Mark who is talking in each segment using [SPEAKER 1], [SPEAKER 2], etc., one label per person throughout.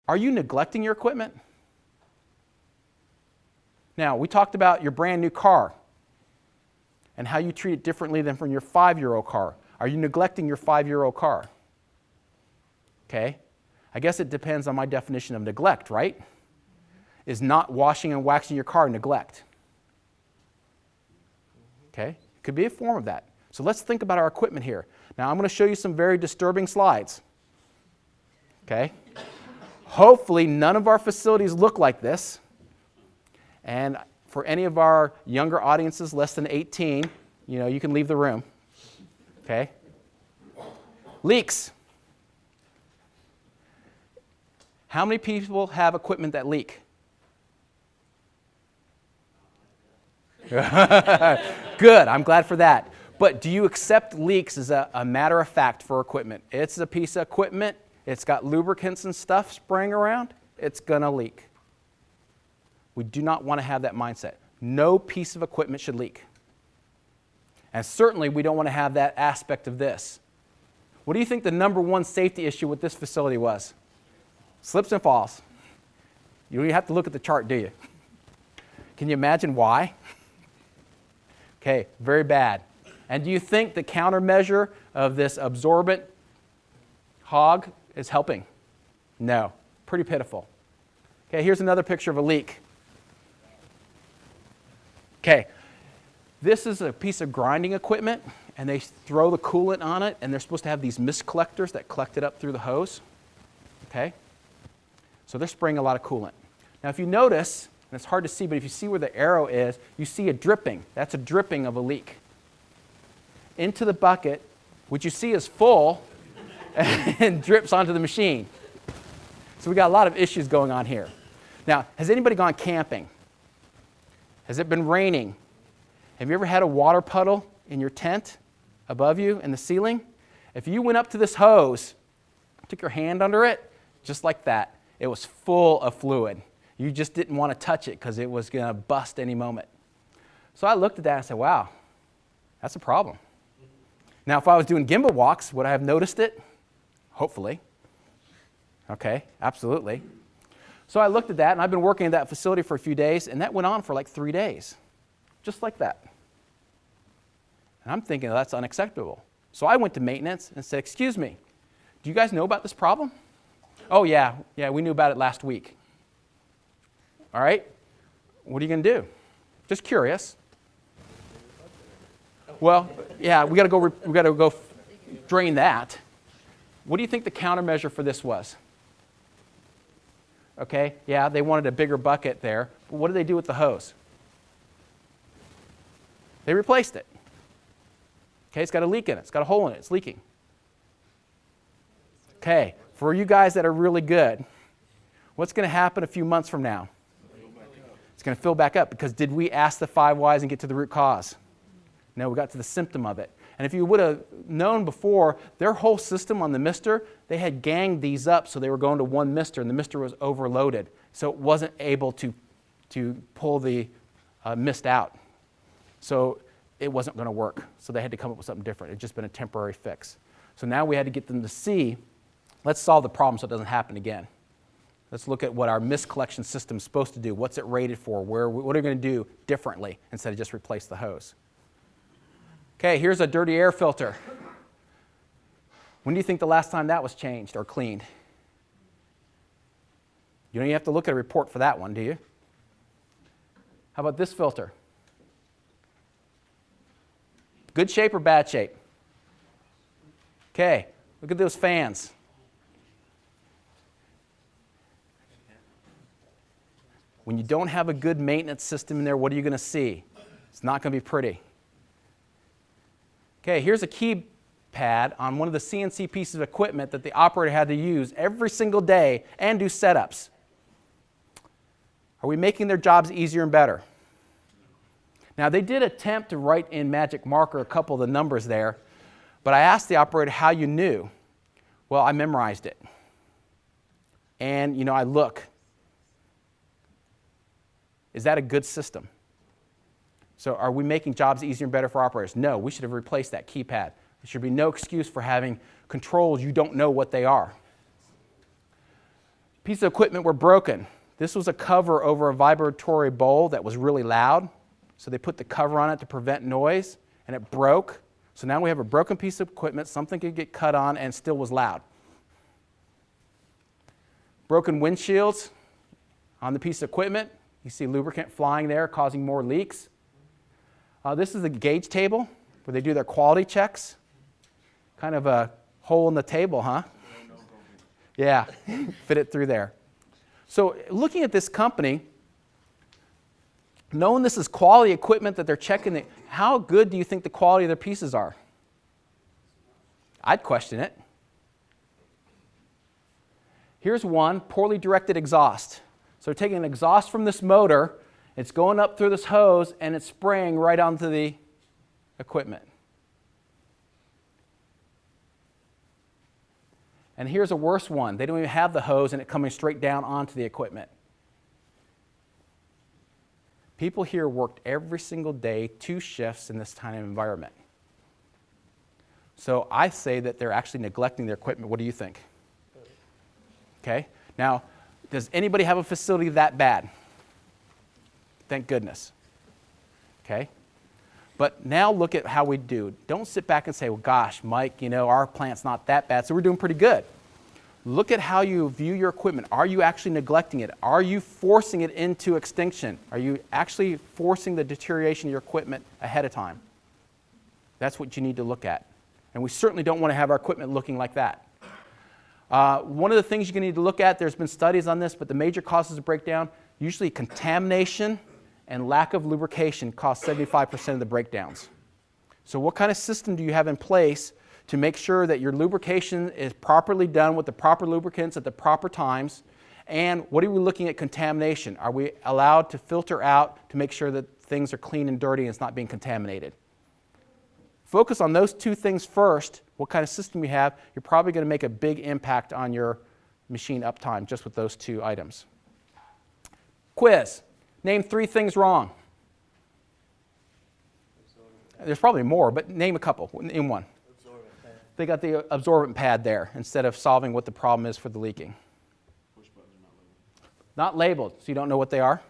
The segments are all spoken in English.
[SPEAKER 1] Are you neglecting your equipment? Now, we talked about your brand new car and how you treat it differently than from your 5-year-old car. Are you neglecting your 5-year-old car? Okay. I guess it depends on my definition of neglect, right? Is not washing and waxing your car neglect? Okay. It could be a form of that. So let's think about our equipment here. Now, I'm going to show you some very disturbing slides. Okay. Hopefully, none of our facilities look like this. And for any of our younger audiences, less than 18, you can leave the room. Okay? Leaks. How many people have equipment that leak? Good, I'm glad for that. But do you accept leaks as a matter of fact for equipment? It's a piece of equipment, it's got lubricants and stuff spraying around, it's gonna leak. We do not want to have that mindset. No piece of equipment should leak. And certainly we don't want to have that aspect of this. What do you think the number one safety issue with this facility was? Slips and falls. You don't even have to look at the chart, do you? Can you imagine why? Okay, very bad. And do you think the countermeasure of this absorbent hog is helping? No, pretty pitiful. Okay, here's another picture of a leak. Okay, this is a piece of grinding equipment, and they throw the coolant on it, and they're supposed to have these mist collectors that collect it up through the hose. Okay, so they're spraying a lot of coolant. Now, if you notice, and it's hard to see, but if you see where the arrow is, you see a dripping. That's a dripping of a leak. Into the bucket, which you see is full, and drips onto the machine. So we got a lot of issues going on here. Now, has anybody gone camping? Has it been raining? Have you ever had a water puddle in your tent above you in the ceiling? If you went up to this hose, took your hand under it, just like that, it was full of fluid. You just didn't want to touch it because it was going to bust any moment. So I looked at that and said, wow, that's a problem. Now, if I was doing gimbal walks, would I have noticed it? Hopefully. Okay, absolutely. So I looked at that, and I've been working at that facility for a few days, and that went on for like 3 days, just like that. And I'm thinking, oh, that's unacceptable. So I went to maintenance and said, excuse me, do you guys know about this problem? Oh, yeah, we knew about it last week. All right, what are you going to do? Just curious. Well, yeah, we got to go drain that. What do you think the countermeasure for this was? Okay, yeah, they wanted a bigger bucket there. But what did they do with the hose? They replaced it. Okay, it's got a leak in it. It's got a hole in it. It's leaking. Okay, for you guys that are really good, what's going to happen a few months from now? It's going to fill back up because did we ask the 5 whys and get to the root cause? No, we got to the symptom of it. And if you would have known before, their whole system on the mister, they had ganged these up so they were going to one mister, and the mister was overloaded. So it wasn't able to pull the mist out. So it wasn't going to work. So they had to come up with something different. It had just been a temporary fix. So now we had to get them to see, let's solve the problem so it doesn't happen again. Let's look at what our mist collection system is supposed to do. What's it rated for? What are we going to do differently instead of just replace the hose? Okay, here's a dirty air filter. When do you think the last time that was changed or cleaned? You don't even have to look at a report for that one, do you? How about this filter? Good shape or bad shape? Okay, look at those fans. When you don't have a good maintenance system in there, what are you going to see? It's not going to be pretty. Okay, here's a keypad on one of the CNC pieces of equipment that the operator had to use every single day and do setups. Are we making their jobs easier and better? Now, they did attempt to write in magic marker a couple of the numbers there, but I asked the operator how you knew. Well, I memorized it. And, I look. Is that a good system? So are we making jobs easier and better for operators? No, we should have replaced that keypad. There should be no excuse for having controls you don't know what they are. Pieces of equipment were broken. This was a cover over a vibratory bowl that was really loud. So they put the cover on it to prevent noise, and it broke. So now we have a broken piece of equipment, something could get cut on and still was loud. Broken windshields on the piece of equipment. You see lubricant flying there, causing more leaks. This is the gauge table where they do their quality checks. Kind of a hole in the table, huh? Yeah, fit it through there. So looking at this company, knowing this is quality equipment that they're checking, how good do you think the quality of their pieces are? I'd question it. Here's one, poorly directed exhaust. So they're taking an exhaust from this motor, it's going up through this hose, and it's spraying right onto the equipment. And here's a worse one. They don't even have the hose, and it coming straight down onto the equipment. People here worked every single day, 2 shifts in this kind of environment. So I say that they're actually neglecting their equipment. What do you think? Okay. Now, does anybody have a facility that bad? Thank goodness. Okay. But now look at how we do. Don't sit back and say, well, gosh, Mike, our plant's not that bad, so we're doing pretty good. Look at how you view your equipment. Are you actually neglecting it? Are you forcing it into extinction? Are you actually forcing the deterioration of your equipment ahead of time? That's what you need to look at. And we certainly don't want to have our equipment looking like that. One of the things you're going to need to look at, there's been studies on this, but the major causes of breakdown, usually contamination and lack of lubrication cause 75% of the breakdowns. So what kind of system do you have in place to make sure that your lubrication is properly done with the proper lubricants at the proper times? And what are we looking at contamination? Are we allowed to filter out to make sure that things are clean and dirty and it's not being contaminated? Focus on those 2 things first. What kind of system you have, you're probably going to make a big impact on your machine uptime just with those 2 items. Quiz. Name 3 things wrong. There's probably more, but name a couple. Name one. They got the absorbent pad there instead of solving what the problem is for the leaking. Push buttons are not labeled. So you don't know what they are?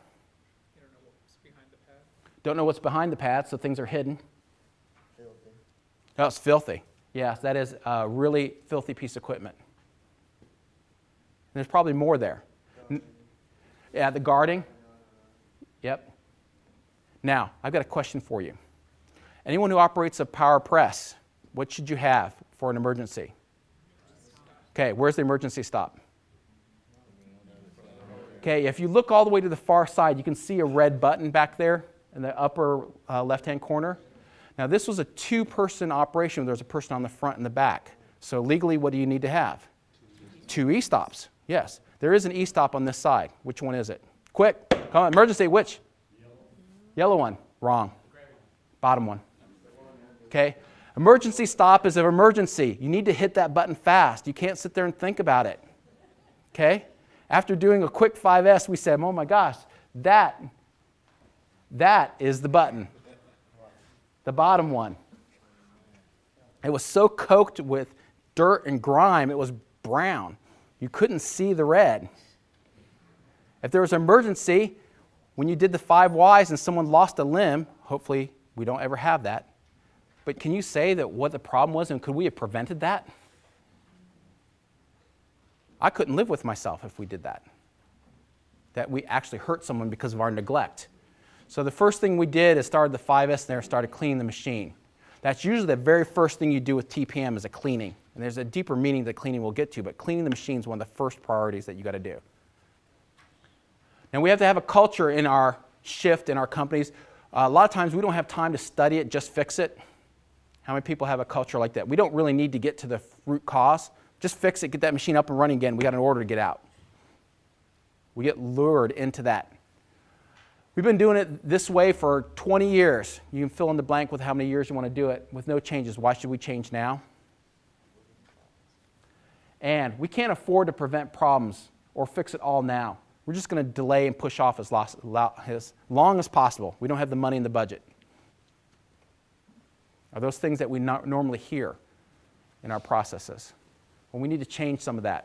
[SPEAKER 1] You don't know what's behind the pad? Don't know what's behind the pad, so things are hidden. Filthy. Oh, it's filthy. Yes, that is a really filthy piece of equipment. And there's probably more there. Yeah, the guarding. Yep. Now, I've got a question for you. Anyone who operates a power press, what should you have for an emergency? Okay, where's the emergency stop? Okay, if you look all the way to the far side, you can see a red button back there in the upper left-hand corner. Now, this was a 2-person operation. There's a person on the front and the back. So legally, what do you need to have? 2 e-stops. Yes, there is an e-stop on this side. Which one is it? Quick, come on, emergency, which? Yellow one. Wrong. Bottom one. Okay, emergency stop is an emergency. You need to hit that button fast. You can't sit there and think about it. Okay? After doing a quick 5S, we said, oh my gosh, that is the button. The bottom one. It was so coked with dirt and grime, it was brown. You couldn't see the red. If there was an emergency, when you did the 5 Ys and someone lost a limb, hopefully we don't ever have that, but can you say that what the problem was and could we have prevented that? I couldn't live with myself if we did that. That we actually hurt someone because of our neglect. So the first thing we did is started the 5S there, started cleaning the machine. That's usually the very first thing you do with TPM is a cleaning. And there's a deeper meaning that cleaning we'll get to, but cleaning the machine is one of the first priorities that you got to do. Now we have to have a culture in our shift in our companies. A lot of times we don't have time to study it, just fix it. How many people have a culture like that? We don't really need to get to the root cause. Just fix it, get that machine up and running again. We got an order to get out. We get lured into that. We've been doing it this way for 20 years. You can fill in the blank with how many years you want to do it with no changes. Why should we change now? And we can't afford to prevent problems or fix it all now. We're just going to delay and push off as long as possible. We don't have the money in the budget. Are those things that we normally hear in our processes? Well, we need to change some of that.